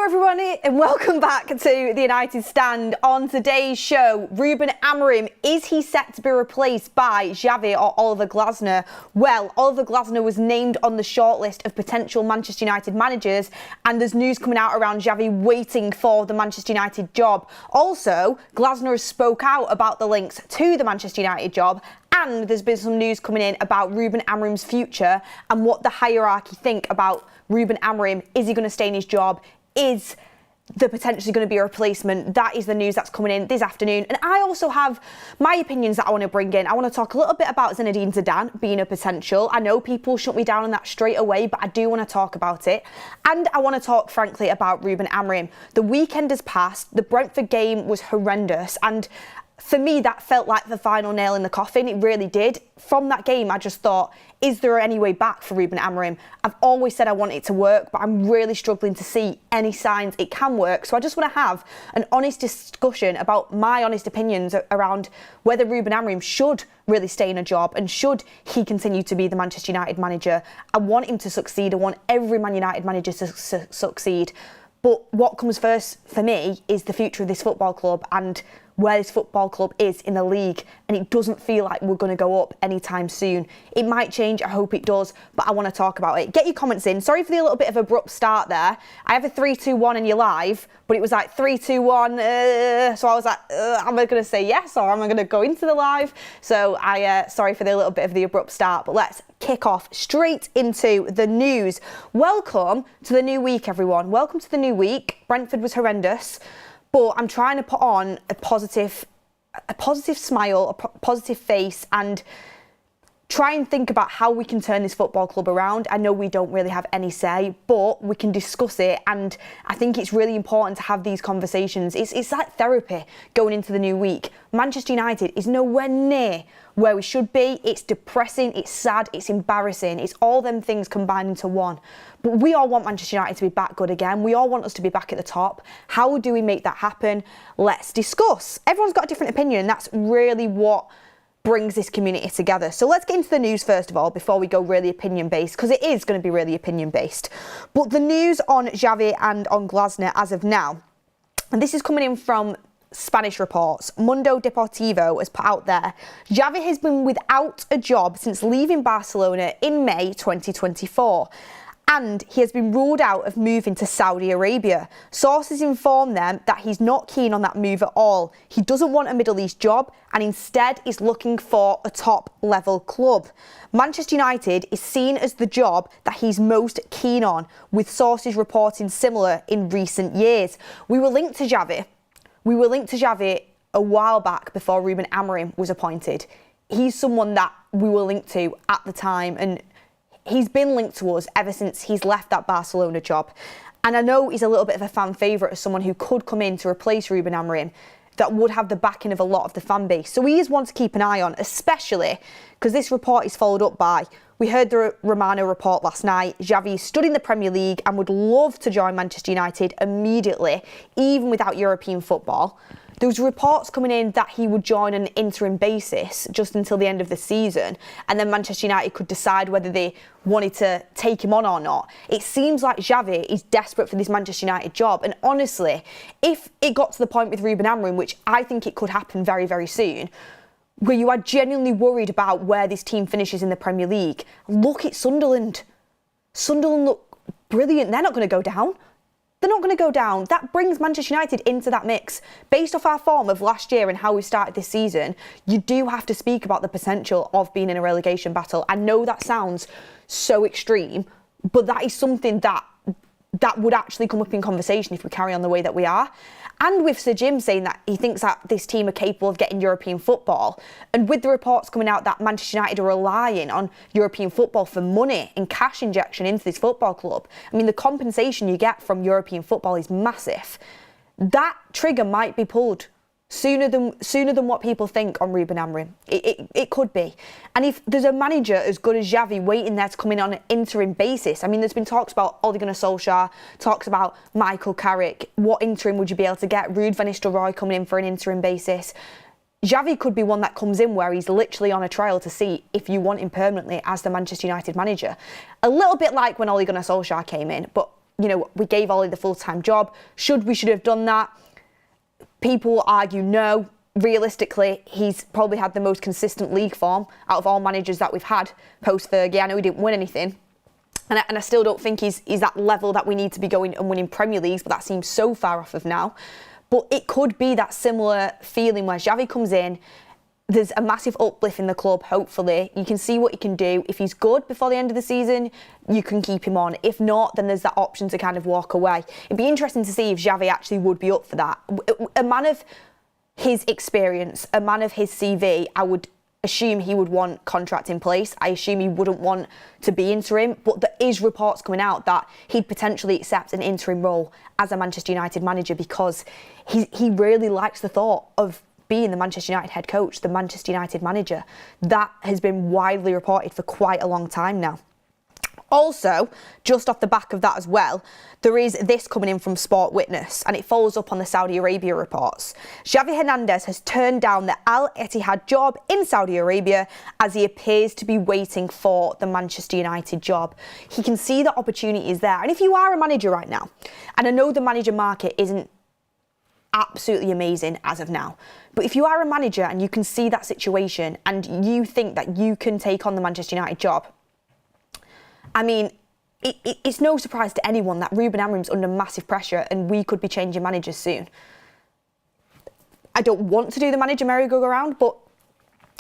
everyone and welcome back to the United Stand. On today's show, Ruben Amorim, is he set to be replaced by Xavi or Oliver Glasner? Well, Oliver Glasner was named on the shortlist of potential Manchester United managers, and there's news coming out around Xavi waiting for the Manchester United job. Also, Glasner has spoke out about the links to the Manchester United job, and there's been some news coming in about Ruben Amorim's future and what the hierarchy think about Ruben Amorim. Is he going to stay in his job? Is there potentially going to be a replacement? That is the news that's coming in this afternoon. And I also have my opinions that I want to bring in. I want to talk a little bit about Zinedine Zidane being a potential. I know people shut me down on that straight away, but I do want to talk about it. And I want to talk, frankly, about Ruben Amorim. The weekend has passed. The Brentford game was horrendous. And for me, that felt like the final nail in the coffin. It really did. From that game, I just thought, is there any way back for Ruben Amorim? I've always said I want it to work, but I'm really struggling to see any signs it can work. So I just want to have an honest discussion about my honest opinions around whether Ruben Amorim should really stay in a job and should he continue to be the Manchester United manager. I want him to succeed. I want every Man United manager to succeed. But what comes first for me is the future of this football club and where this football club is in the league, and it doesn't feel like we're going to go up anytime soon. It might change, I hope it does, but I want to talk about it. Get your comments in. Sorry for the little bit of abrupt start there. I have a 3-2-1 in your live, but it was like 3-2-1, so I was like, am I going to say yes or am I going to go into the live? So sorry for the little bit of the abrupt start, but let's kick off straight into the news. Welcome to the new week, everyone. Welcome to the new week. Brentford was horrendous. But I'm trying to put on a positive smile, a positive face, and try and think about how we can turn this football club around. I know we don't really have any say, but we can discuss it, and I think it's really important to have these conversations. It's like therapy going into the new week. Manchester United is nowhere near where we should be. It's depressing, it's sad, it's embarrassing. It's all them things combined into one. But we all want Manchester United to be back good again. We all want us to be back at the top. How do we make that happen? Let's discuss. Everyone's got a different opinion. That's really what brings this community together. So let's get into the news first of all before we go really opinion-based, because it is going to be really opinion-based. But the news on Xavi and on Glasner as of now, and this is coming in from Spanish reports. Mundo Deportivo has put out there, Xavi has been without a job since leaving Barcelona in May 2024. And he has been ruled out of moving to Saudi Arabia. Sources inform them that he's not keen on that move at all. He doesn't want a Middle East job and instead is looking for a top-level club. Manchester United is seen as the job that he's most keen on, with sources reporting similar in recent years. We were linked to Xavi a while back before Ruben Amorim was appointed. He's someone that we were linked to at the time, and he's been linked to us ever since he's left that Barcelona job. And I know he's a little bit of a fan favourite as someone who could come in to replace Ruben Amorim that would have the backing of a lot of the fan base. So he is one to keep an eye on, especially because this report is followed up by, we heard the Romano report last night, Xavi is studying the Premier League and would love to join Manchester United immediately, even without European football. There was reports coming in that he would join on an interim basis just until the end of the season, and then Manchester United could decide whether they wanted to take him on or not. It seems like Xavi is desperate for this Manchester United job, and honestly, if it got to the point with Ruben Amorim, which I think it could happen very, very soon, where you are genuinely worried about where this team finishes in the Premier League, look at Sunderland. Sunderland look brilliant. They're not going to go down. They're not going to go down. That brings Manchester United into that mix. Based off our form of last year and how we started this season, you do have to speak about the potential of being in a relegation battle. I know that sounds so extreme, but that is something that would actually come up in conversation if we carry on the way that we are. And with Sir Jim saying that he thinks that this team are capable of getting European football, and with the reports coming out that Manchester United are relying on European football for money and cash injection into this football club, I mean, the compensation you get from European football is massive. That trigger might be pulled sooner than what people think on Ruben Amorim. It could be. And if there's a manager as good as Xavi waiting there to come in on an interim basis, I mean, there's been talks about Ole Gunnar Solskjaer, talks about Michael Carrick. What interim would you be able to get? Ruud van Nistelrooy coming in for an interim basis. Xavi could be one that comes in where he's literally on a trial to see if you want him permanently as the Manchester United manager. A little bit like when Ole Gunnar Solskjaer came in, but we gave Ollie the full-time job. We should have done that? People will argue no. Realistically, he's probably had the most consistent league form out of all managers that we've had post-Fergie. I know he didn't win anything. And I still don't think he's that level that we need to be going and winning Premier Leagues, but that seems so far off of now. But it could be that similar feeling where Xavi comes in, there's a massive uplift in the club, hopefully. You can see what he can do. If he's good before the end of the season, you can keep him on. If not, then there's that option to kind of walk away. It'd be interesting to see if Xavi actually would be up for that. A man of his experience, a man of his CV, I would assume he would want contract in place. I assume he wouldn't want to be interim, but there is reports coming out that he'd potentially accept an interim role as a Manchester United manager because he really likes the thought of being the Manchester United head coach, the Manchester United manager. That has been widely reported for quite a long time now. Also, just off the back of that as well, there is this coming in from Sport Witness, and it follows up on the Saudi Arabia reports. Xavi Hernandez has turned down the Al Ittihad job in Saudi Arabia as he appears to be waiting for the Manchester United job. He can see the opportunity is there. And if you are a manager right now, and I know the manager market isn't absolutely amazing as of now, but if you are a manager and you can see that situation and you think that you can take on the Manchester United job, I mean, it's no surprise to anyone that Ruben Amorim's under massive pressure and we could be changing managers soon. I don't want to do the manager merry-go-round, but,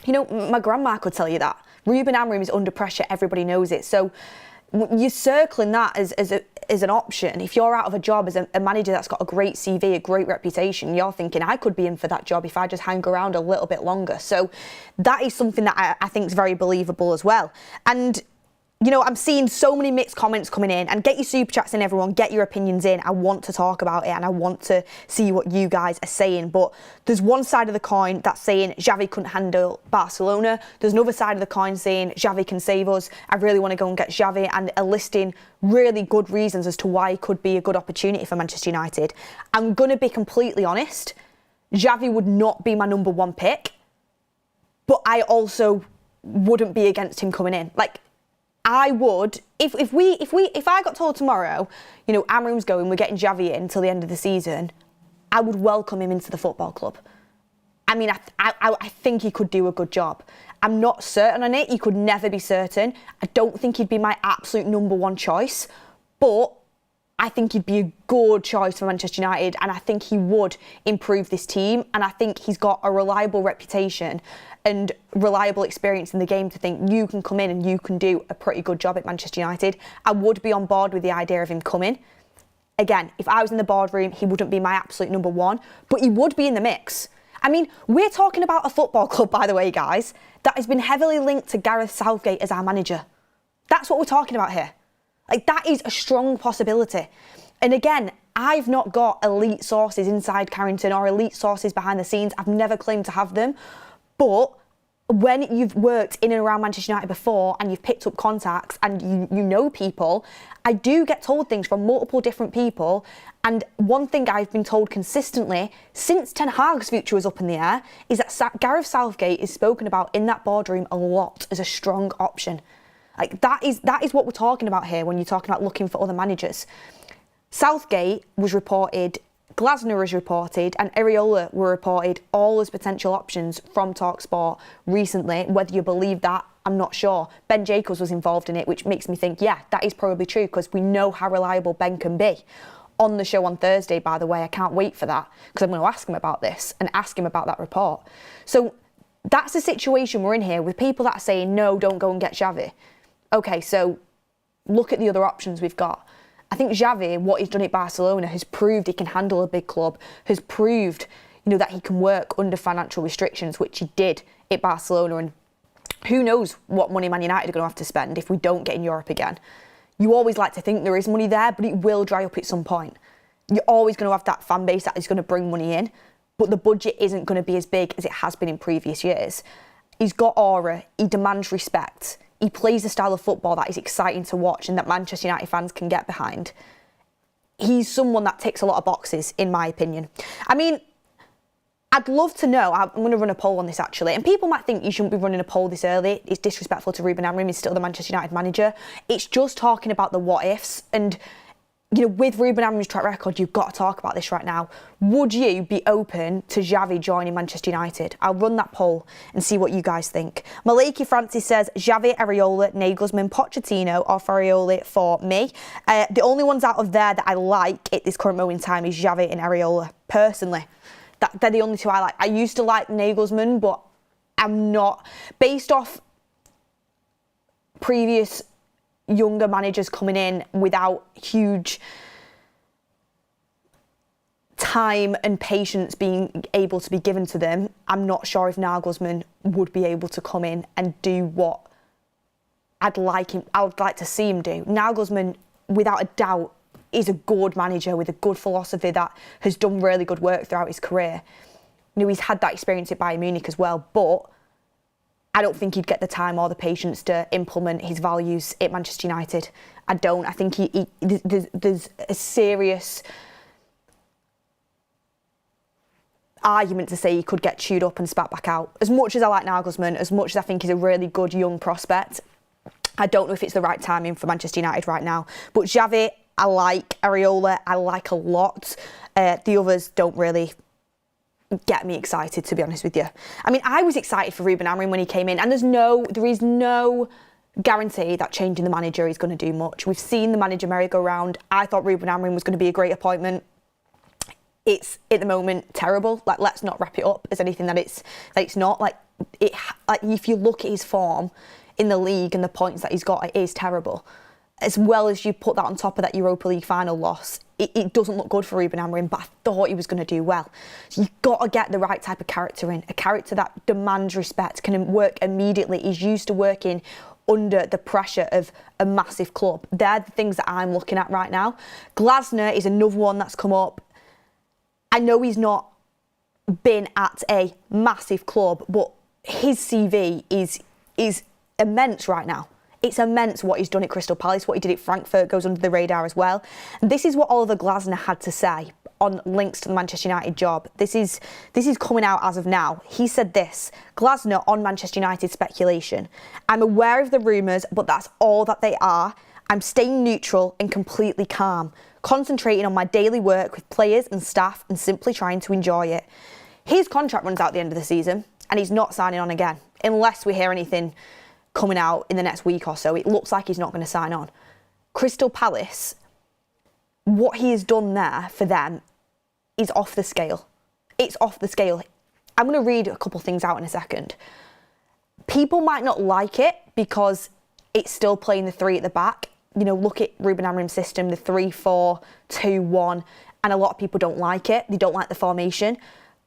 my grandma could tell you that. Ruben Amorim is under pressure, everybody knows it. So you're circling that as an option. If you're out of a job as a manager that's got a great CV, a great reputation, you're thinking, I could be in for that job if I just hang around a little bit longer. So that is something that I think is very believable as well. And I'm seeing so many mixed comments coming in, and get your super chats in, everyone, get your opinions in. I want to talk about it and I want to see what you guys are saying. But there's one side of the coin that's saying Xavi couldn't handle Barcelona. There's another side of the coin saying Xavi can save us. I really want to go and get Xavi, and are listing really good reasons as to why it could be a good opportunity for Manchester United. I'm going to be completely honest. Xavi would not be my number one pick, but I also wouldn't be against him coming in. I would, if I got told tomorrow, Amorim's going, we're getting Xavi in until the end of the season, I would welcome him into the football club. I mean, I think he could do a good job. I'm not certain on it. You could never be certain. I don't think he'd be my absolute number one choice, but I think he'd be a good choice for Manchester United, and I think he would improve this team, and I think he's got a reliable reputation and reliable experience in the game to think you can come in and you can do a pretty good job at Manchester United. I would be on board with the idea of him coming. Again, if I was in the boardroom, he wouldn't be my absolute number one, but he would be in the mix. I mean, we're talking about a football club, by the way, guys, that has been heavily linked to Gareth Southgate as our manager. That's what we're talking about here. That is a strong possibility. And again, I've not got elite sources inside Carrington or elite sources behind the scenes. I've never claimed to have them. But when you've worked in and around Manchester United before and you've picked up contacts and you know people, I do get told things from multiple different people. And one thing I've been told consistently since Ten Hag's future was up in the air is that Gareth Southgate is spoken about in that boardroom a lot as a strong option. That is what we're talking about here when you're talking about looking for other managers. Southgate was reported, Glasner was reported, and Areola were reported all as potential options from TalkSport recently. Whether you believe that, I'm not sure. Ben Jacobs was involved in it, which makes me think, yeah, that is probably true because we know how reliable Ben can be. On the show on Thursday, by the way, I can't wait for that because I'm going to ask him about this and ask him about that report. So that's the situation we're in here with people that are saying, no, don't go and get Xavi. Okay, so look at the other options we've got. I think Xavi, what he's done at Barcelona, has proved he can handle a big club, has proved, that he can work under financial restrictions, which he did at Barcelona. And who knows what money Man United are going to have to spend if we don't get in Europe again. You always like to think there is money there, but it will dry up at some point. You're always going to have that fan base that is going to bring money in, but the budget isn't going to be as big as it has been in previous years. He's got aura, he demands respect. He plays a style of football that is exciting to watch and that Manchester United fans can get behind. He's someone that ticks a lot of boxes, in my opinion. I mean, I'd love to know, I'm going to run a poll on this actually, and people might think you shouldn't be running a poll this early. It's disrespectful to Ruben Amorim, he's still the Manchester United manager. It's just talking about the what ifs, and with Ruben Amorim's track record, you've got to talk about this right now. Would you be open to Xavi joining Manchester United? I'll run that poll and see what you guys think. Maliki Francis says Xavi, Areola, Nagelsmann, Pochettino or Farioli for me. The only ones out of there that I like at this current moment in time is Xavi and Areola, personally. They're the only two I like. I used to like Nagelsmann, but I'm not. Based off previous younger managers coming in without huge time and patience being able to be given to them, I'm not sure if Nagelsmann would be able to come in and do what I would like to see him do. Nagelsmann, without a doubt, is a good manager with a good philosophy that has done really good work throughout his career. He's had that experience at Bayern Munich as well, but I don't think he'd get the time or the patience to implement his values at Manchester United. I don't. I think there's a serious argument to say he could get chewed up and spat back out. As much as I like Nagelsmann, as much as I think he's a really good young prospect, I don't know if it's the right timing for Manchester United right now. But Xavi, I like. Areola, I like a lot. The others don't really get me excited, to be honest with you. I mean, I was excited for Ruben Amorim when he came in, and there is no guarantee that changing the manager is going to do much. We've seen the manager merry-go-round. I thought Ruben Amorim was going to be a great appointment. It's at the moment terrible. Let's not wrap it up as anything that it's not. If you look at his form in the league and the points that he's got, it is terrible. As well as you put that on top of that Europa League final loss, it doesn't look good for Ruben Amorim, but I thought he was going to do well. So you've got to get the right type of character in, a character that demands respect, can work immediately, is used to working under the pressure of a massive club. They're the things that I'm looking at right now. Glasner is another one that's come up. I know he's not been at a massive club, but his CV is immense right now. It's immense what he's done at Crystal Palace, what he did at Frankfurt goes under the radar as well. And this is what Oliver Glasner had to say on links to the Manchester United job. This is coming out as of now. He said this, Glasner on Manchester United speculation. I'm aware of the rumours, but that's all that they are. I'm staying neutral and completely calm, concentrating on my daily work with players and staff and simply trying to enjoy it. His contract runs out at the end of the season and he's not signing on again, unless we hear anything coming out in the next week or so. It looks like he's not going to sign on. Crystal Palace, what he has done there for them is off the scale. It's off the scale. I'm going to read a couple things out in a second. People might not like it because it's still playing the three at the back. Look at Ruben Amorim's system, the 3-4-2-1, and a lot of people don't like it. They don't like the formation.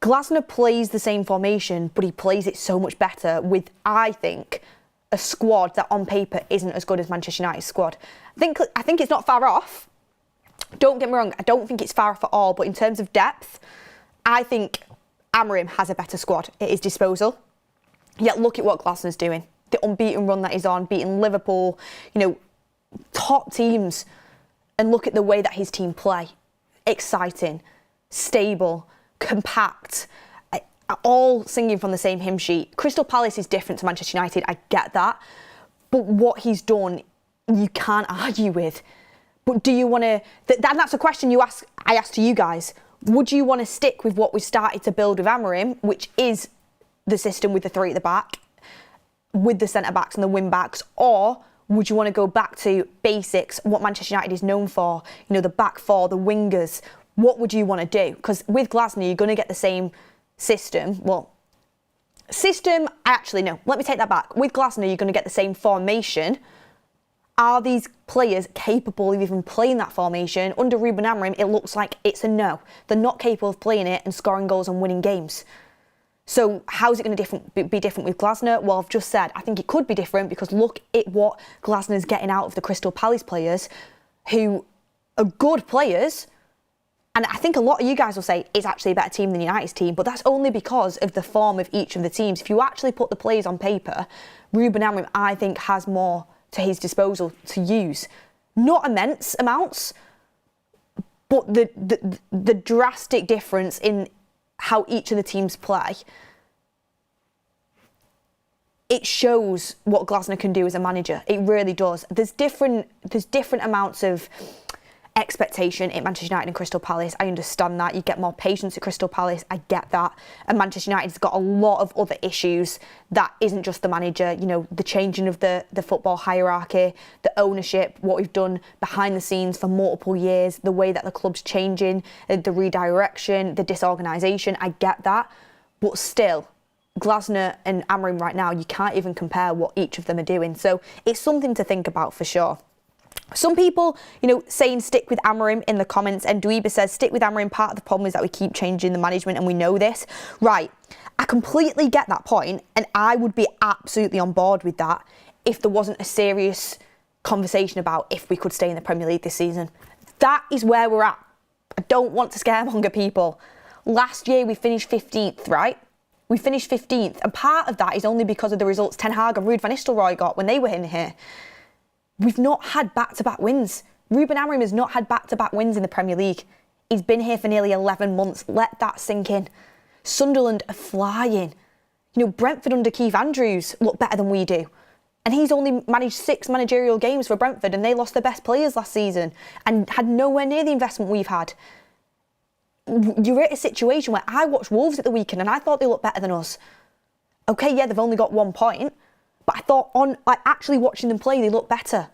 Glasner plays the same formation, but he plays it so much better with, I think, a squad that on paper isn't as good as Manchester United's squad. I think it's not far off. Don't get me wrong, I don't think it's far off at all, but in terms of depth, I think Amorim has a better squad at his disposal. Yet look at what Glasner's doing. The unbeaten run that he's on, beating Liverpool, top teams, and look at the way that his team play. Exciting, stable, compact, all singing from the same hymn sheet. Crystal Palace is different to Manchester United, I get that. But what he's done, you can't argue with. But do you want to... that's a question I asked to you guys. Would you want to stick with what we started to build with Amorim, which is the system with the three at the back, with the centre-backs and the wing-backs, or would you want to go back to basics, what Manchester United is known for, the back four, the wingers? What would you want to do? Because with Glasner, you're going to get the same system. Actually, no. Let me take that back. With Glasner, you're going to get the same formation. Are these players capable of even playing that formation? Under Ruben Amorim, it looks like it's a no. They're not capable of playing it and scoring goals and winning games. So how is it going to be different with Glasner? Well, I've just said, I think it could be different because look at what Glasner's getting out of the Crystal Palace players who are good players. And I think a lot of you guys will say it's actually a better team than United's team, but that's only because of the form of each of the teams. If you actually put the players on paper, Ruben Amorim, I think, has more to his disposal to use. Not immense amounts, but the drastic difference in how each of the teams play, it shows what Glasner can do as a manager. It really does. There's different amounts of expectation at Manchester United and Crystal Palace. I understand that. You get more patience at Crystal Palace. I get that. And Manchester United's got a lot of other issues that isn't just the manager. You know, the changing of the football hierarchy, the ownership, what we've done behind the scenes for multiple years, the way that the club's changing, the redirection, the disorganisation. I get that. But still, Glasner and Amorim right now, you can't even compare what each of them are doing. So it's something to think about for sure. Some people, saying stick with Amorim in the comments, and Dweeba says stick with Amorim. Part of the problem is that we keep changing the management and we know this. Right, I completely get that point, and I would be absolutely on board with that if there wasn't a serious conversation about if we could stay in the Premier League this season. That is where we're at. I don't want to scaremonger people. Last year we finished 15th, right? We finished 15th, and part of that is only because of the results Ten Hag and Ruud van Nistelrooy got when they were in here. We've not had back-to-back wins. Ruben Amorim has not had back-to-back wins in the Premier League. He's been here for nearly 11 months. Let that sink in. Sunderland are flying. Brentford under Keith Andrews look better than we do. And he's only managed 6 managerial games for Brentford, and they lost their best players last season and had nowhere near the investment we've had. You're at a situation where I watched Wolves at the weekend and I thought they looked better than us. Okay, yeah, they've only got 1 point. But I thought actually watching them play, they look better.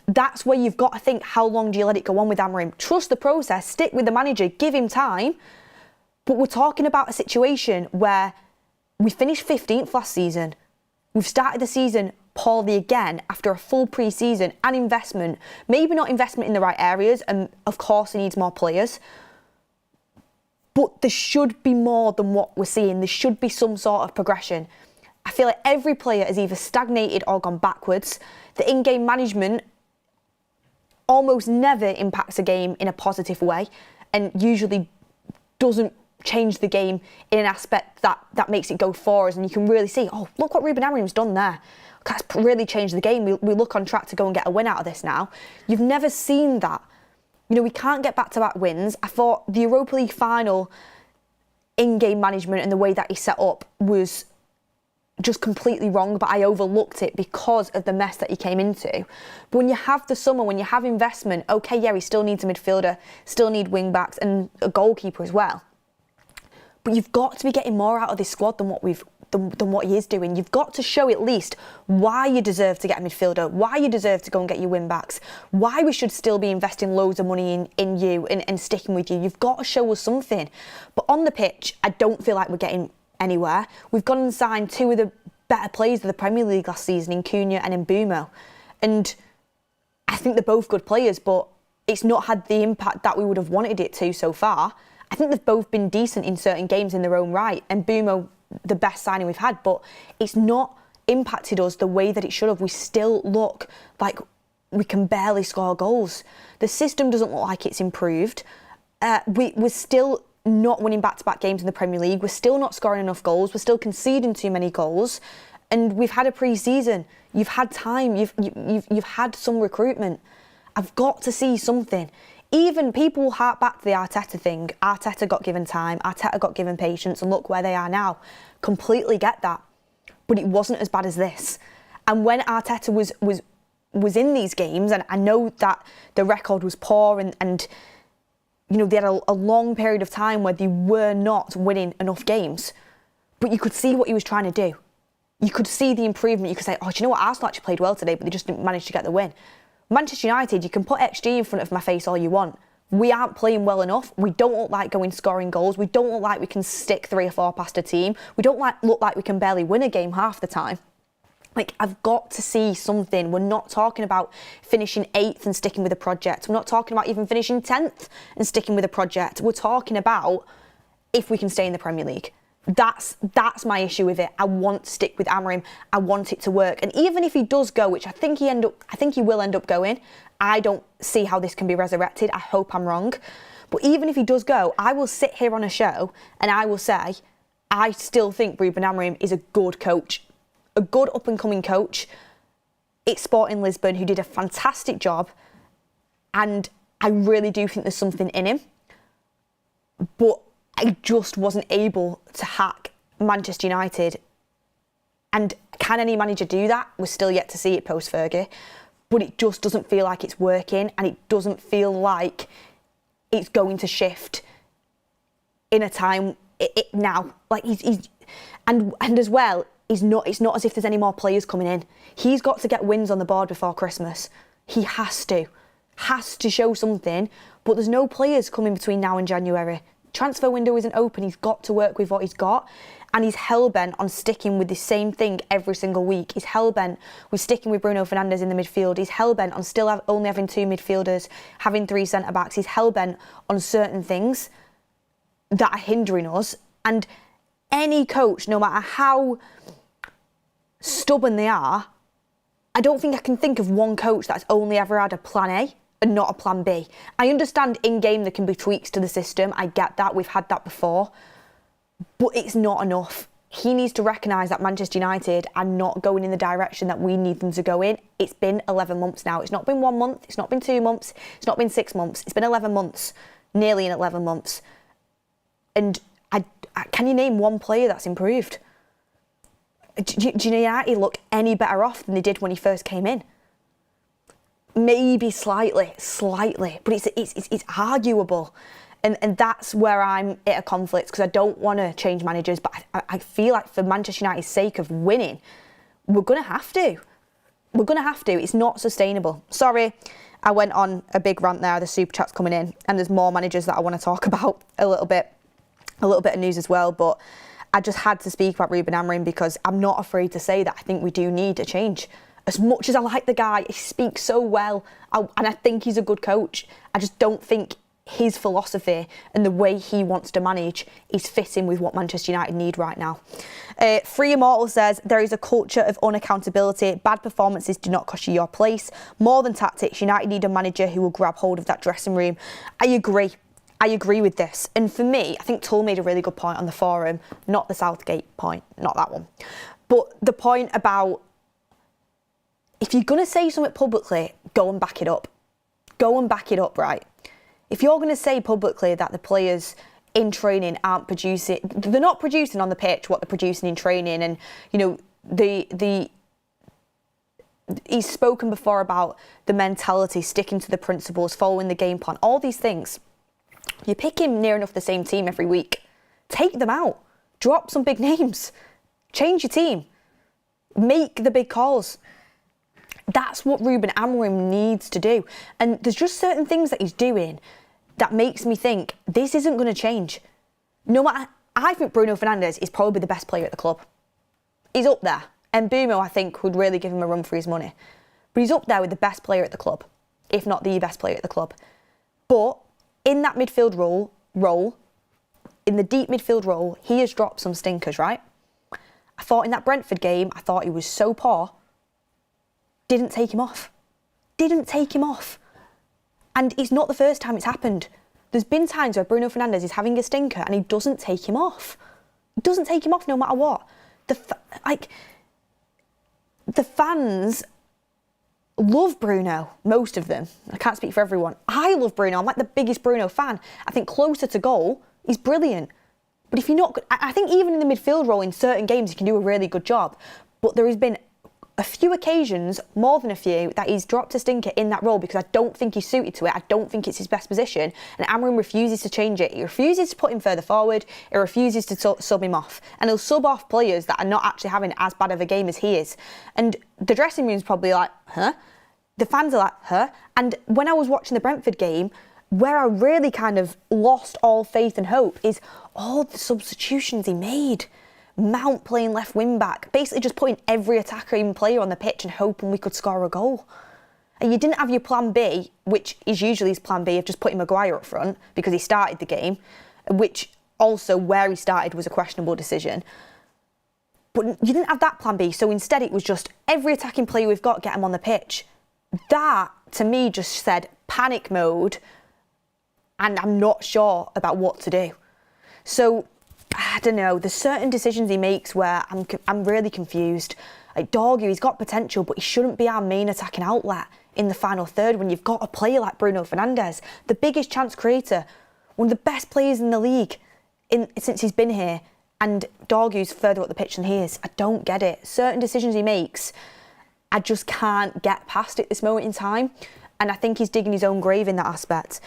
That's where you've got to think, how long do you let it go on with Amorim? Trust the process, stick with the manager, give him time. But we're talking about a situation where we finished 15th last season. We've started the season poorly again after a full pre-season and investment. Maybe not investment in the right areas, and of course he needs more players. But there should be more than what we're seeing. There should be some sort of progression. I feel like every player has either stagnated or gone backwards. The in-game management almost never impacts a game in a positive way, and usually doesn't change the game in an aspect that makes it go for us. And you can really see, oh, look what Ruben Amorim's done there. That's really changed the game. We look on track to go and get a win out of this now. You've never seen that. We can't get back-to-back wins. I thought the Europa League final in-game management and the way that he set up was just completely wrong, but I overlooked it because of the mess that he came into. But when you have the summer, when you have investment, okay, yeah, he still needs a midfielder, still need wing-backs and a goalkeeper as well. But you've got to be getting more out of this squad than what he is doing. You've got to show at least why you deserve to get a midfielder, why you deserve to go and get your win-backs, why we should still be investing loads of money in you and sticking with you. You've got to show us something. But on the pitch, I don't feel like we're getting anywhere. We've gone and signed 2 of the better players of the Premier League last season in Cunha and in Mbeumo. And I think they're both good players, but it's not had the impact that we would have wanted it to so far. I think they've both been decent in certain games in their own right. And Mbeumo, the best signing we've had, but it's not impacted us the way that it should have. We still look like we can barely score goals. The system doesn't look like it's improved. We're still not winning back-to-back games in the Premier League. We're still not scoring enough goals. We're still conceding too many goals. And we've had a pre-season. You've had time. You've had some recruitment. I've got to see something. Even people will hark back to the Arteta thing. Arteta got given time. Arteta got given patience, and look where they are now. Completely get that. But it wasn't as bad as this. And when Arteta was in these games, and I know that the record was poor and they had a long period of time where they were not winning enough games. But you could see what he was trying to do. You could see the improvement. You could say, oh, do you know what? Arsenal actually played well today, but they just didn't manage to get the win. Manchester United, you can put XG in front of my face all you want. We aren't playing well enough. We don't look like scoring goals. We don't look like we can stick 3 or 4 past a team. We don't look like we can barely win a game half the time. I've got to see something. We're not talking about finishing 8th and sticking with a project. We're not talking about even finishing 10th and sticking with a project. We're talking about if we can stay in the Premier League. That's my issue with it. I want to stick with Amorim. I want it to work. And even if he does go, which I think he will end up going, I don't see how this can be resurrected. I hope I'm wrong. But even if he does go, I will sit here on a show and I will say, I still think Ruben Amorim is a good coach. A good up-and-coming coach. It's Sporting Lisbon, who did a fantastic job, and I really do think there's something in him. But I just wasn't able to hack Manchester United. And can any manager do that? We're still yet to see it post-Fergie. but it just doesn't feel like it's working, and it doesn't feel like it's going to shift in a time now. Like and as well, it's not as if there's any more players coming in. He's got to get wins on the board before Christmas. He has to show something, but there's no players coming between now and January. Transfer window isn't open. He's got to work with what he's got, and he's hell-bent on sticking with the same thing every single week. He's hell-bent with sticking with Bruno Fernandes in the midfield. He's hell-bent on still only having 2 midfielders, having 3 centre-backs. He's hell-bent on certain things that are hindering us, and any coach, no matter how stubborn they are, I don't think I can think of one coach that's only ever had a plan A and not a plan B. I understand in-game there can be tweaks to the system. I get that. We've had that before. But it's not enough. He needs to recognise that Manchester United are not going in the direction that we need them to go in. It's been 11 months now. It's not been 1 month. It's not been 2 months. It's not been 6 months. It's been 11 months. Nearly in 11 months. And can you name one player that's improved? Do United look any better off than they did when he first came in? Maybe slightly, but it's arguable, and that's where I'm at a conflict, because I don't want to change managers, but I feel like for Manchester United's sake of winning, we're going to have to. It's not sustainable. Sorry, I went on a big rant there. The super chat's coming in, and there's more managers that I want to talk about a little bit of news as well, but I just had to speak about Ruben Amorim because I'm not afraid to say that I think we do need a change. As much as I like the guy, he speaks so well, and I think he's a good coach, I just don't think his philosophy and the way he wants to manage is fitting with what Manchester United need right now. Free Immortal says, there is a culture of unaccountability. Bad performances do not cost you your place. More than tactics, United need a manager who will grab hold of that dressing room. I agree with this. And for me, I think Tull made a really good point on the forum, not the Southgate point, not that one. But the point about, if you're going to say something publicly, go and back it up. Go and back it up, right? If you're going to say publicly that the players in training aren't producing, they're not producing on the pitch what they're producing in training, and, you know, he's spoken before about the mentality, sticking to the principles, following the game plan, all these things. You pick him near enough the same team every week. Take them out. Drop some big names. Change your team. Make the big calls. That's what Ruben Amorim needs to do. And there's just certain things that he's doing that makes me think this isn't going to change. No matter, I think Bruno Fernandes is probably the best player at the club. He's up there. And Mbumo, I think, would really give him a run for his money. But he's up there with the best player at the club, if not the best player at the club. But in that midfield role, in the deep midfield role, he has dropped some stinkers, right? I thought in that Brentford game, I thought he was so poor. Didn't take him off. And it's not the first time it's happened. There's been times where Bruno Fernandes is having a stinker and he doesn't take him off. He doesn't take him off no matter what. The fans love Bruno, most of them. I can't speak for everyone. I love Bruno. I'm like the biggest Bruno fan. I think closer to goal, he's brilliant. But if you're not good, I think even in the midfield role in certain games, he can do a really good job. But there has been a few occasions, more than a few, that he's dropped a stinker in that role because I don't think he's suited to it. I don't think it's his best position. And Amorim refuses to change it. He refuses to put him further forward. He refuses to sub him off. And he'll sub off players that are not actually having as bad of a game as he is. And the dressing room's probably like, huh? The fans are like, huh? And when I was watching the Brentford game, where I really kind of lost all faith and hope is all the substitutions he made. Mount playing left wing back, basically just putting every attacking player on the pitch and hoping we could score a goal. And you didn't have your plan B, which is usually his plan B of just putting Maguire up front because he started the game, which also where he started was a questionable decision. But you didn't have that plan B, so instead it was just every attacking player we've got, get him on the pitch. That, to me, just said panic mode, and I'm not sure about what to do. So, I don't know, there's certain decisions he makes where I'm really confused. Like Dorgu, he's got potential, but he shouldn't be our main attacking outlet in the final third when you've got a player like Bruno Fernandes, the biggest chance creator, one of the best players in the league since he's been here, and Dorgu's further up the pitch than he is. I don't get it. Certain decisions he makes, I just can't get past it this moment in time. And I think he's digging his own grave in that aspect.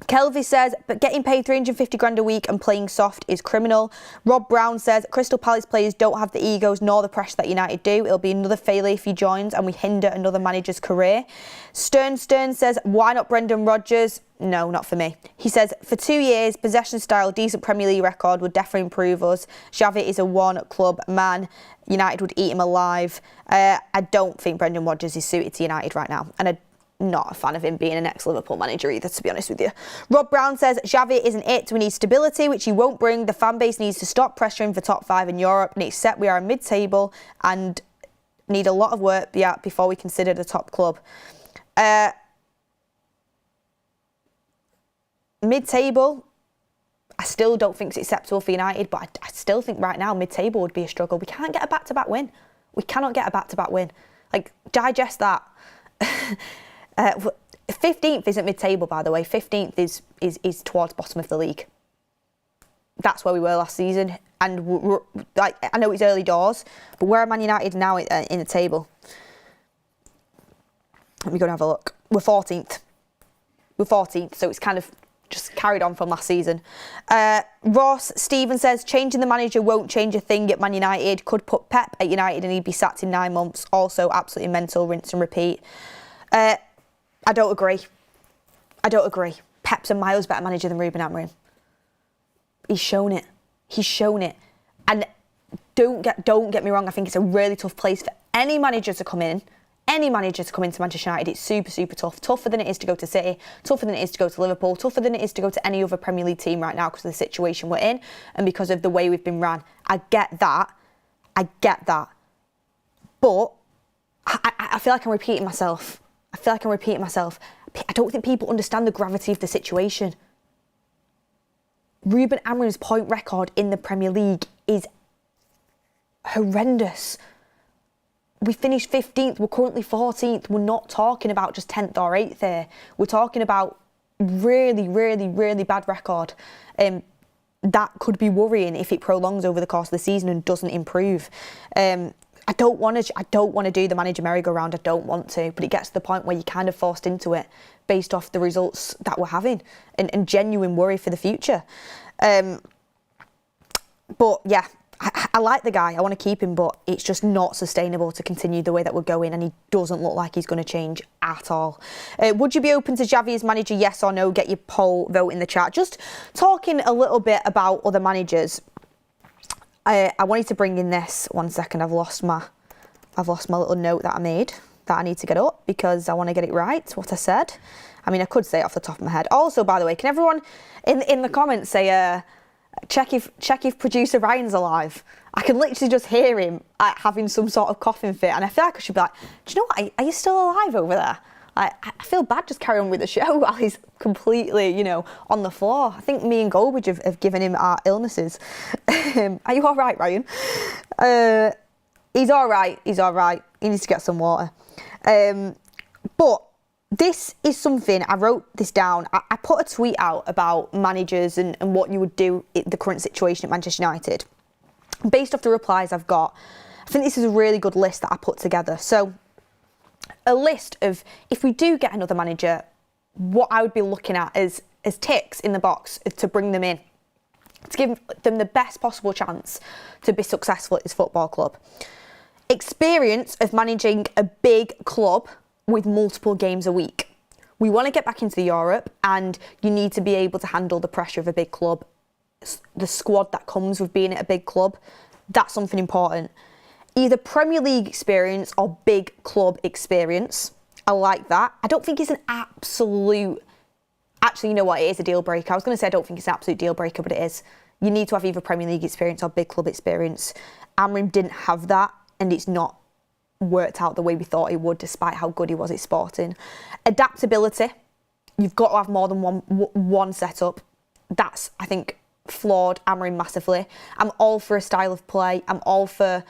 Kelvy says, but getting paid 350 grand a week and playing soft is criminal. Rob Brown says, Crystal Palace players don't have the egos nor the pressure that United do. It'll be another failure if he joins and we hinder another manager's career. Stern says, why not Brendan Rodgers? No, not for me. He says, for 2 years, possession style, decent Premier League record would definitely improve us. Xavi is a one-club man. United would eat him alive. I don't think Brendan Rodgers is suited to United right now. And not a fan of him being an ex-Liverpool manager either, to be honest with you. Rob Brown says, Xavi isn't it. We need stability, which he won't bring. The fan base needs to stop pressuring for top 5 in Europe. And it's set we are mid-table and need a lot of work before we consider the top club. Mid-table, I still don't think it's acceptable for United, but I still think right now mid-table would be a struggle. We can't get a back-to-back win. We cannot get a back-to-back win. Like, digest that. 15th isn't mid-table, by the way. 15th is towards bottom of the league. That's where we were last season. And I know it's early doors, but where are Man United now in the table? Let me go and have a look. We're 14th. So it's kind of just carried on from last season. Ross Stephen says, changing the manager won't change a thing at Man United. Could put Pep at United and he'd be sacked in 9 months. Also, absolutely mental, rinse and repeat. I don't agree. Pep's a miles better manager than Ruben Amorim. He's shown it. And don't get me wrong, I think it's a really tough place for any manager to come in. Any manager to come into Manchester United, it's super, super tough. Tougher than it is to go to City, tougher than it is to go to Liverpool, tougher than it is to go to any other Premier League team right now because of the situation we're in and because of the way we've been ran. I get that. But I feel like I'm repeating myself. I don't think people understand the gravity of the situation. Ruben Amorim's point record in the Premier League is horrendous. We finished 15th, we're currently 14th. We're not talking about just 10th or 8th here. We're talking about really, really, really bad record. That could be worrying if it prolongs over the course of the season and doesn't improve. I don't want to do the manager merry-go-round. I don't want to, but it gets to the point where you're kind of forced into it based off the results that we're having and genuine worry for the future. But yeah, I like the guy. I want to keep him, but it's just not sustainable to continue the way that we're going, and he doesn't look like he's going to change at all. Would you be open to Xavi as manager? Yes or no? Get your poll vote in the chat. Just talking a little bit about other managers. I wanted to bring in this. 1 second. I've lost my little note that I made that I need to get up because I want to get it right. What I said. I mean, I could say it off the top of my head. Also, by the way, can everyone in the comments say check if producer Ryan's alive? I can literally just hear him having some sort of coughing fit, and I feel like I should be like, do you know what? Are you still alive over there? I feel bad just carrying on with the show while he's completely, on the floor. I think me and Goldbridge have given him our illnesses. Are you all right, Ryan? He's all right. He needs to get some water. But this is something, I wrote this down. I put a tweet out about managers and what you would do in the current situation at Manchester United. Based off the replies I've got, I think this is a really good list that I put together. So, a list of, if we do get another manager, what I would be looking at as ticks in the box to bring them in, to give them the best possible chance to be successful at this football club. Experience of managing a big club with multiple games a week. We want to get back into Europe, and you need to be able to handle the pressure of a big club. The squad that comes with being at a big club, that's something important. Either Premier League experience or big club experience. I like that. I don't think it's an absolute... Actually, you know what? It is a deal breaker. I was going to say I don't think it's an absolute deal breaker, but it is. You need to have either Premier League experience or big club experience. Amorim didn't have that, and it's not worked out the way we thought it would, despite how good he was at Sporting. Adaptability. You've got to have more than one setup. That's, I think, flawed Amorim massively. I'm all for a style of play. I'm all for...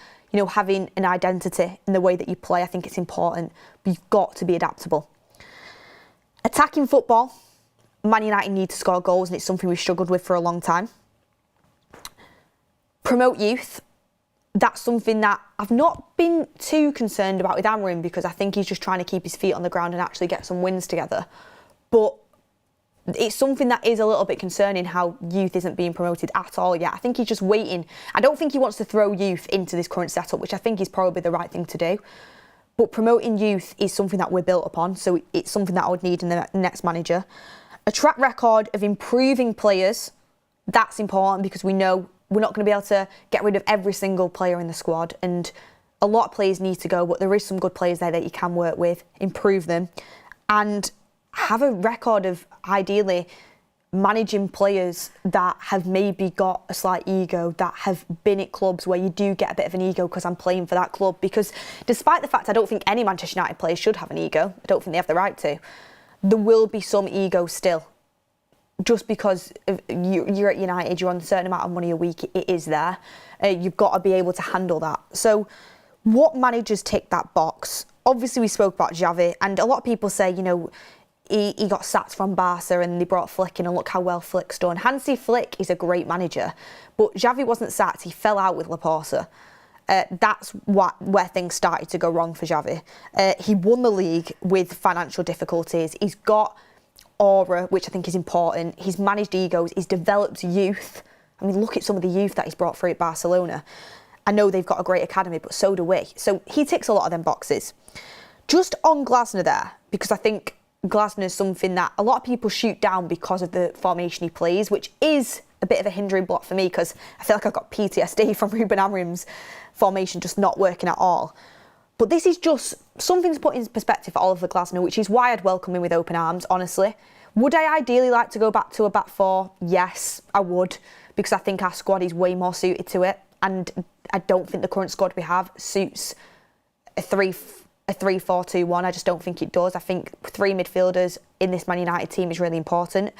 having an identity in the way that you play. I think it's important, but you've got to be adaptable. Attacking football, Man United need to score goals, and it's something we've struggled with for a long time. Promote youth. that's something that I've not been too concerned about with Amorim, because I think he's just trying to keep his feet on the ground and actually get some wins together. But it's something that is a little bit concerning, how youth isn't being promoted at all yet. I think he's just waiting. I don't think he wants to throw youth into this current setup, which I think is probably the right thing to do. But promoting youth is something that we're built upon, so it's something that I would need in the next manager. A track record of improving players, that's important, because we know we're not going to be able to get rid of every single player in the squad, and a lot of players need to go, but there is some good players there that you can work with, improve them, and have a record of ideally managing players that have maybe got a slight ego, that have been at clubs where you do get a bit of an ego because I'm playing for that club. Because despite the fact I don't think any Manchester United player should have an ego, I don't think they have the right to, there will be some ego still. Just because you're at United, you're on a certain amount of money a week, it is there. You've got to be able to handle that. So what managers tick that box? Obviously, we spoke about Xavi, and a lot of people say, you know, he got sacked from Barca and they brought Flick in, and look how well Flick's done. Hansi Flick is a great manager, but Xavi wasn't sacked. He fell out with Laporta. That's where things started to go wrong for Xavi. He won the league with financial difficulties. He's got aura, which I think is important. He's managed egos. He's developed youth. I mean, look at some of the youth that he's brought through at Barcelona. I know they've got a great academy, but so do we. So he ticks a lot of them boxes. Just on Glasner there, because I think Glasner is something that a lot of people shoot down because of the formation he plays, which is a bit of a hindering block for me, because I feel like I've got PTSD from Ruben Amorim's formation just not working at all. But this is just something to put in perspective for Oliver Glasner, which is why I'd welcome him with open arms, honestly. Would I ideally like to go back to a back four? Yes, I would, because I think our squad is way more suited to it, and I don't think the current squad we have suits a 3-4-2-1. I just don't think it does. I think three midfielders in this Man United team is really important.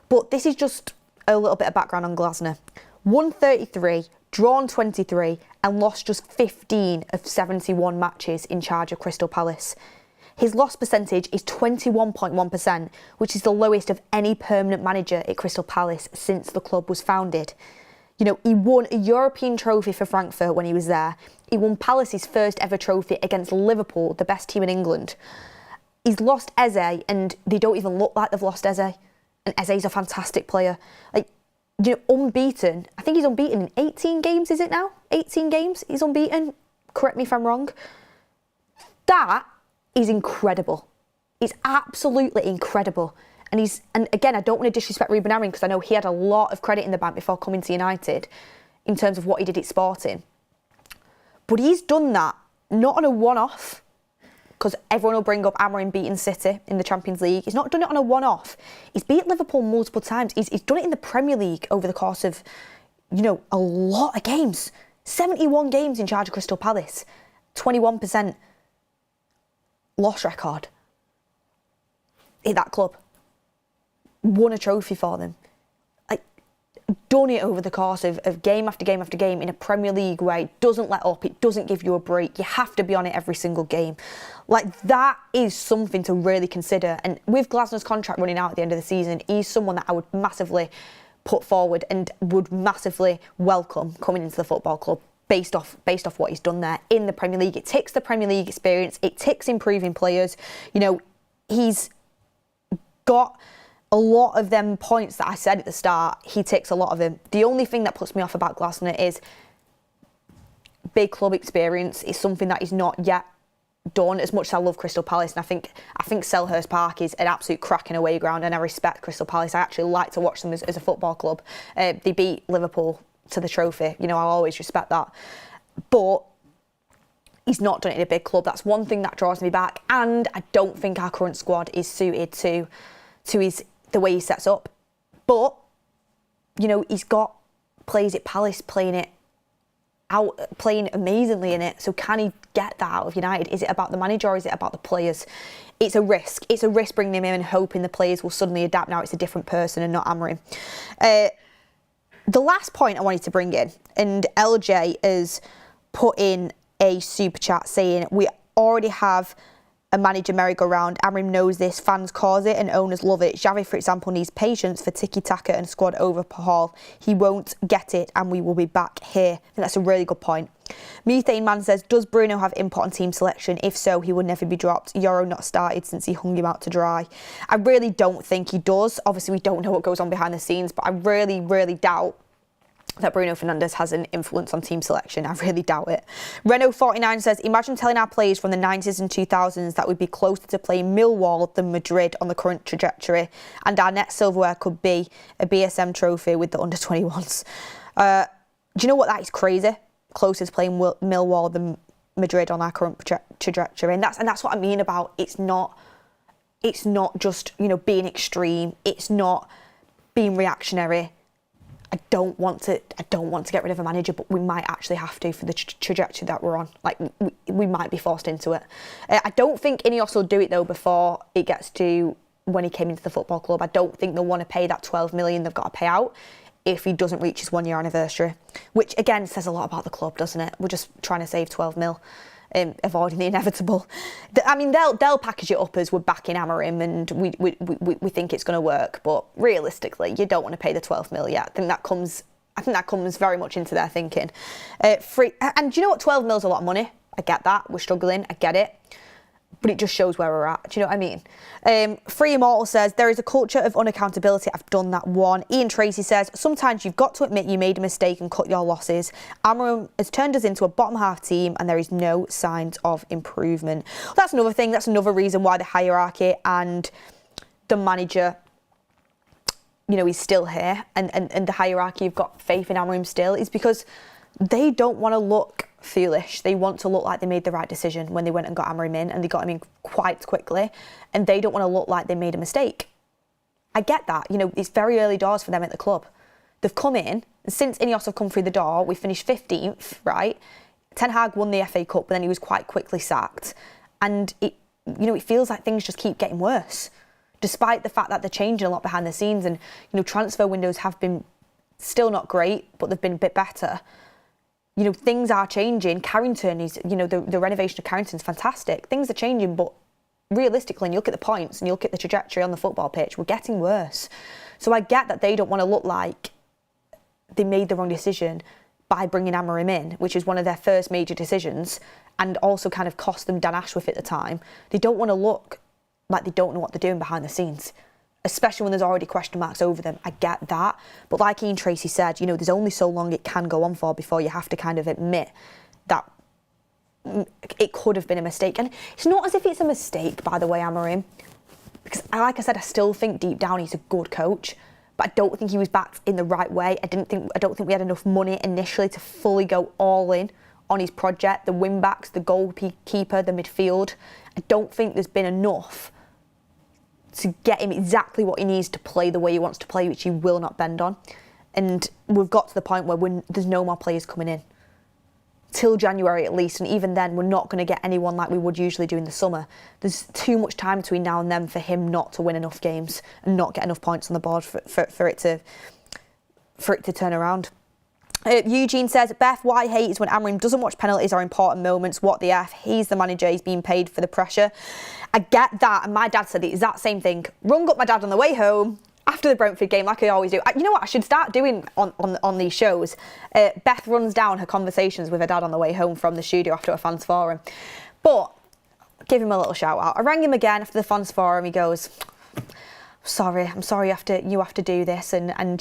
But this is just a little bit of background on Glasner. 133, drawn 23, and lost just 15 of 71 matches in charge of Crystal Palace. His loss percentage is 21.1%, which is the lowest of any permanent manager at Crystal Palace since the club was founded. You know, he won a European trophy for Frankfurt when he was there. He won Palace's first ever trophy against Liverpool, the best team in England. He's lost Eze, and they don't even look like they've lost Eze. And Eze's a fantastic player. Like, you know, unbeaten. I think he's unbeaten in 18 games, is it now? 18 games, he's unbeaten. Correct me if I'm wrong. That is incredible. It's absolutely incredible. And again, I don't want to disrespect Ruben Amorim, because I know he had a lot of credit in the bank before coming to United in terms of what he did at Sporting. But he's done that, not on a one-off, because everyone will bring up Amorim beating City in the Champions League. He's not done it on a one-off. He's beat Liverpool multiple times. He's done it in the Premier League over the course of, you know, a lot of games. 71 games in charge of Crystal Palace. 21% loss record at that club. Won a trophy for them. Like, done it over the course of game after game after game in a Premier League where it doesn't let up, it doesn't give you a break, you have to be on it every single game. Like, that is something to really consider. And with Glasner's contract running out at the end of the season, he's someone that I would massively put forward and would massively welcome coming into the football club based off what he's done there in the Premier League. It ticks the Premier League experience, it ticks improving players. You know, he's got a lot of them points that I said at the start. He ticks a lot of them. The only thing that puts me off about Glasner is big club experience is something that he's not yet done. As much as I love Crystal Palace, and I think Selhurst Park is an absolute cracking away ground, and I respect Crystal Palace. I actually like to watch them as a football club. They beat Liverpool to the trophy. You know, I'll always respect that. But he's not done it in a big club. That's one thing that draws me back. And I don't think our current squad is suited to the way he sets up. But, you know, he's got players at Palace playing amazingly in it. So can he get that out of United? Is it about the manager or is it about the players? It's a risk. It's a risk bringing him in and hoping the players will suddenly adapt. Now it's a different person and not Amorim. The last point I wanted to bring in, and LJ has put in a super chat saying we already have a manager merry-go-round. Amorim knows this, fans cause it and owners love it. Xavi, for example, needs patience for tiki-taka and squad overhaul. He won't get it and we will be back here. I think that's a really good point. Methane Man says, does Bruno have input on team selection? If so, he would never be dropped. Euro not started since he hung him out to dry. I really don't think he does. Obviously, we don't know what goes on behind the scenes, but I really, really doubt that Bruno Fernandes has an influence on team selection. I really doubt it. Renault49 says, imagine telling our players from the 90s and 2000s that we'd be closer to playing Millwall than Madrid on the current trajectory, and our next silverware could be a BSM trophy with the under-21s. Do you know what? That is crazy. Closer to playing Millwall than Madrid on our current trajectory. And that's what I mean about it's not just, being extreme. It's not being reactionary. I don't want to get rid of a manager, but we might actually have to for the trajectory that we're on. Like, we might be forced into it. I don't think INEOS will do it, though, before it gets to when he came into the football club. I don't think they'll want to pay that 12 million they've got to pay out if he doesn't reach his 1 year anniversary, which, again, says a lot about the club, doesn't it? We're just trying to save 12 mil. Avoiding the inevitable. I mean, they'll package it up as we're backing Amorim and we think it's going to work, but realistically, you don't want to pay the 12 mil yet. I think that comes very much into their thinking. And do you know what? 12 mil's a lot of money. I get that. We're struggling. I get it. But it just shows where we're at. Do you know what I mean? Free Immortal says, there is a culture of unaccountability. I've done that one. Ian Tracy says, sometimes you've got to admit you made a mistake and cut your losses. Amorim has turned us into a bottom half team and there is no signs of improvement. That's another thing. That's another reason why the hierarchy and the manager, is still here. And the hierarchy, you've got faith in Amorim still, is because they don't want to look foolish. They want to look like they made the right decision when they went and got Amorim in, and they got him in quite quickly, and they don't want to look like they made a mistake. I get that. It's very early doors for them at the club. They've come in, and since INEOS have come through the door, we finished 15th, right? Ten Hag won the FA Cup, but then he was quite quickly sacked, and it feels like things just keep getting worse, despite the fact that they're changing a lot behind the scenes, and transfer windows have been still not great, but they've been a bit better. Things are changing. Carrington is, the renovation of Carrington is fantastic. Things are changing, but realistically, and you look at the points and you look at the trajectory on the football pitch, we're getting worse. So I get that they don't want to look like they made the wrong decision by bringing Amorim in, which is one of their first major decisions, and also kind of cost them Dan Ashworth at the time. They don't want to look like they don't know what they're doing behind the scenes, especially when there's already question marks over them. I get that. But like Ian Tracy said, there's only so long it can go on for before you have to kind of admit that it could have been a mistake. And it's not as if it's a mistake, by the way, Amorim, because like I said, I still think deep down he's a good coach, but I don't think he was backed in the right way. I don't think we had enough money initially to fully go all in on his project, the wing-backs, the goalkeeper, the midfield. I don't think there's been enough to get him exactly what he needs to play the way he wants to play, which he will not bend on. And we've got to the point where there's no more players coming in. Till January at least, and even then we're not going to get anyone like we would usually do in the summer. There's too much time between now and then for him not to win enough games and not get enough points on the board for it to turn around. Eugene says, Beth, what I hate is when Amorim doesn't watch penalties or important moments. What the F? He's the manager. He's being paid for the pressure. I get that. And my dad said the exact same thing. Rung up my dad on the way home after the Brentford game, like I always do. You know what I should start doing on these shows? Beth runs down her conversations with her dad on the way home from the studio after a fans forum. But give him a little shout out. I rang him again after the fans forum. He goes, I'm sorry you have to do this. And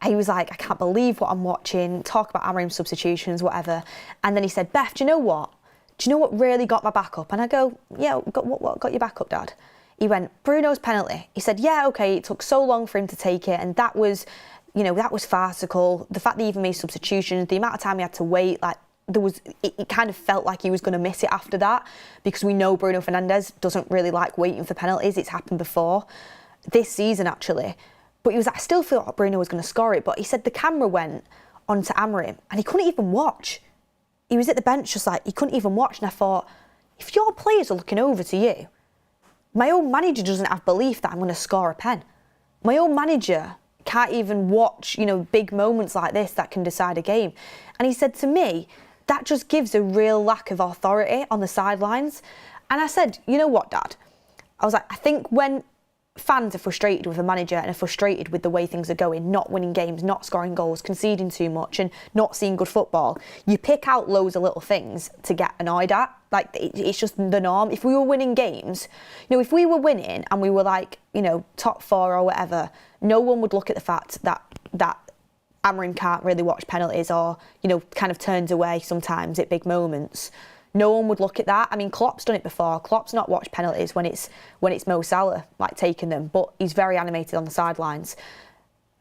he was like, I can't believe what I'm watching, talk about Amorim substitutions, whatever. And then he said, Beth, do you know what? Do you know what really got my back up? And I go, yeah, what got your back up, Dad? He went, Bruno's penalty. He said, yeah, okay, it took so long for him to take it, and that was farcical. The fact that he even made substitutions, the amount of time he had to wait, it kind of felt like he was going to miss it after that, because we know Bruno Fernandes doesn't really like waiting for penalties. It's happened before, this season actually. But he was like, I still thought Bruno was going to score it. But he said the camera went onto Amorim and he couldn't even watch. He was at the bench just like, he couldn't even watch. And I thought, if your players are looking over to you, my own manager doesn't have belief that I'm going to score a pen. My own manager can't even watch, big moments like this that can decide a game. And he said to me, that just gives a real lack of authority on the sidelines. And I said, you know what, Dad? I was like, I think when fans are frustrated with a manager and are frustrated with the way things are going, not winning games, not scoring goals, conceding too much and not seeing good football, you pick out loads of little things to get annoyed at. Like, it's just the norm. If we were winning games, if we were winning and we were like, top 4 or whatever, no one would look at the fact that Amorim can't really watch penalties or, kind of turns away sometimes at big moments. No one would look at that. I mean, Klopp's done it before. Klopp's not watched penalties when it's Mo Salah, taking them, but he's very animated on the sidelines.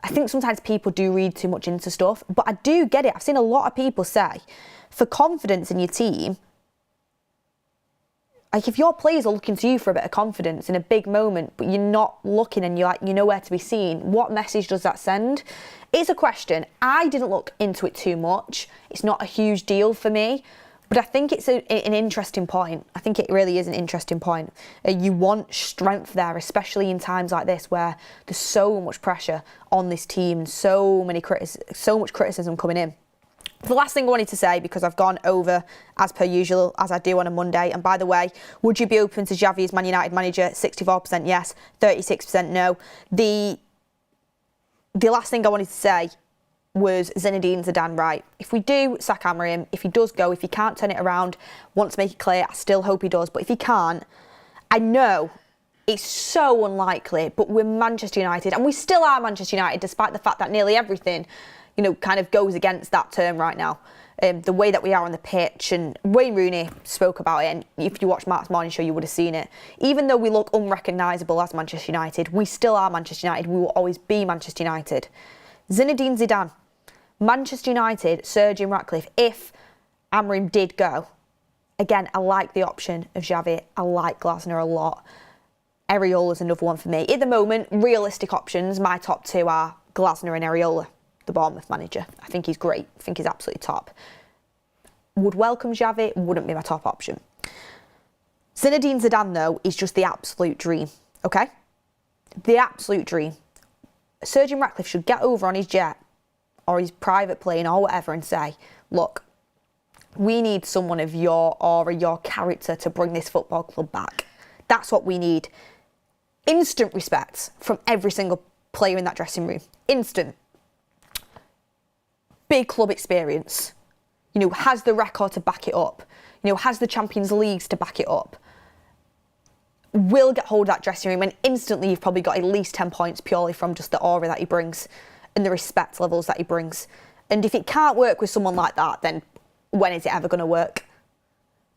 I think sometimes people do read too much into stuff, but I do get it. I've seen a lot of people say, for confidence in your team, if your players are looking to you for a bit of confidence in a big moment, but you're not looking and you're nowhere to be seen, what message does that send? It's a question. I didn't look into it too much. It's not a huge deal for me. But I think it's an interesting point. I think it really is an interesting point. You want strength there, especially in times like this where there's so much pressure on this team and so much criticism coming in. The last thing I wanted to say, because I've gone over as per usual, as I do on a Monday, and by the way, would you be open to Xavi as Man United manager? 64% yes, 36% no. The last thing I wanted to say was Zinedine Zidane right. If we do sack Amorim, if he does go, if he can't turn it around, want to make it clear, I still hope he does, but if he can't, I know it's so unlikely, but we're Manchester United, and we still are Manchester United, despite the fact that nearly everything, kind of goes against that term right now. The way that we are on the pitch, and Wayne Rooney spoke about it, and if you watch Mark's morning show, you would have seen it. Even though we look unrecognisable as Manchester United, we still are Manchester United. We will always be Manchester United. Zinedine Zidane, Manchester United, Sir Jim Ratcliffe, if Amorim did go, again, I like the option of Xavi. I like Glasner a lot. Areola's another one for me. At the moment, realistic options, my top 2 are Glasner and Areola, the Bournemouth manager. I think he's great. I think he's absolutely top. Would welcome Xavi, wouldn't be my top option. Zinedine Zidane, though, is just the absolute dream, okay? The absolute dream. Sir Jim Ratcliffe should get over on his jet or his private plane or whatever and say, look, we need someone of your aura, your character to bring this football club back. That's what we need. Instant respect from every single player in that dressing room. Instant. Big club experience. Has the record to back it up. Has the Champions Leagues to back it up. Will get hold of that dressing room, and instantly you've probably got at least 10 points purely from just the aura that he brings and the respect levels that he brings. And if it can't work with someone like that, then when is it ever going to work?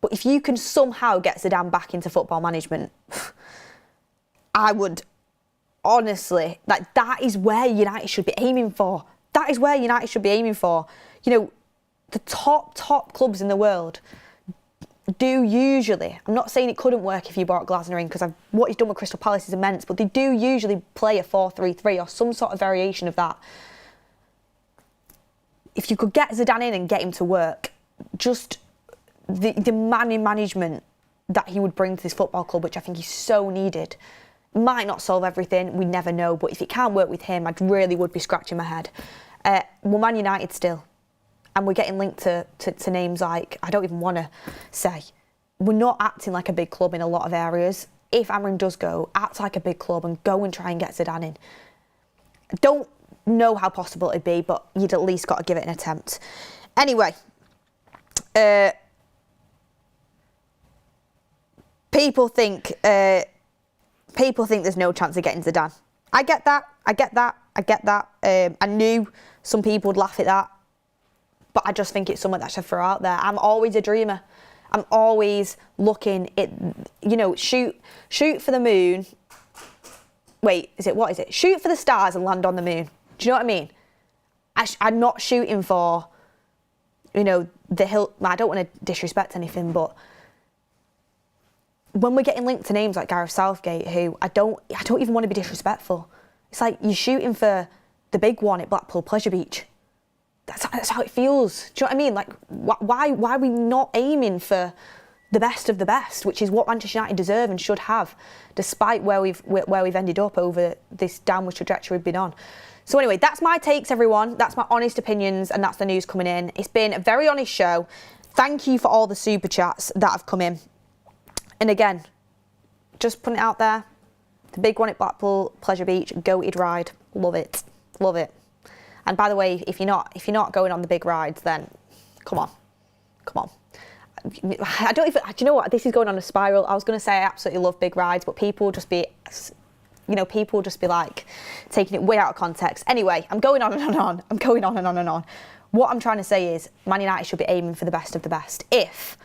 But if you can somehow get Zidane back into football management, I would honestly, that is where United should be aiming for. That is where United should be aiming for. The top clubs in the world do usually, I'm not saying it couldn't work if you brought Glasner in, because what he's done with Crystal Palace is immense, but they do usually play a 4-3-3 or some sort of variation of that. If you could get Zidane in and get him to work, just the management that he would bring to this football club, which I think is so needed, might not solve everything, we never know, but if it can't work with him, I really would be scratching my head. We're Man United still. And we're getting linked to names like, I don't even want to say, we're not acting like a big club in a lot of areas. If Amorim does go, act like a big club and go and try and get Zidane in. I don't know how possible it'd be, but you'd at least got to give it an attempt. Anyway, people think there's no chance of getting Zidane. I get that. I knew some people would laugh at that. But I just think it's something that I should throw out there. I'm always a dreamer. I'm always looking at, shoot for the moon. Wait, what is it? Shoot for the stars and land on the moon. Do you know what I mean? I'm not shooting for, the hill. I don't want to disrespect anything, but when we're getting linked to names like Gareth Southgate, who I don't even want to be disrespectful. It's like you're shooting for the big one at Blackpool Pleasure Beach. That's how it feels. Do you know what I mean? Like, why are we not aiming for the best of the best, which is what Manchester United deserve and should have, despite where we've ended up over this downward trajectory we've been on. So anyway, that's my takes, everyone. That's my honest opinions, and that's the news coming in. It's been a very honest show. Thank you for all the super chats that have come in. And again, just putting it out there, the big one at Blackpool, Pleasure Beach, goated ride. Love it. Love it. And by the way, if you're not going on the big rides, then come on. Come on. I don't even, do you know what? This is going on a spiral. I was going to say I absolutely love big rides, but people will just be, like taking it way out of context. Anyway, I'm going on and on and on. I'm going on and on and on. What I'm trying to say is Man United should be aiming for the best of the best. If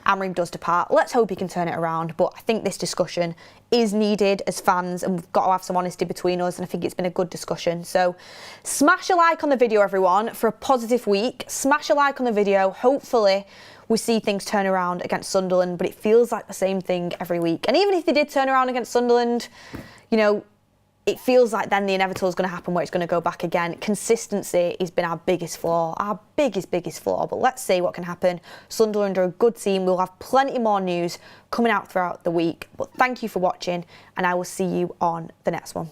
Amorim does depart, let's hope he can turn it around. But I think this discussion is needed as fans, and we've got to have some honesty between us, and I think it's been a good discussion. So smash a like on the video, everyone, for a positive week. Smash a like on the video. Hopefully we see things turn around against Sunderland, but it feels like the same thing every week. And even if they did turn around against Sunderland, it feels like then the inevitable is going to happen where it's going to go back again. Consistency has been our biggest flaw, our biggest flaw. But let's see what can happen. Sunderland are a good team. We'll have plenty more news coming out throughout the week. But thank you for watching, and I will see you on the next one.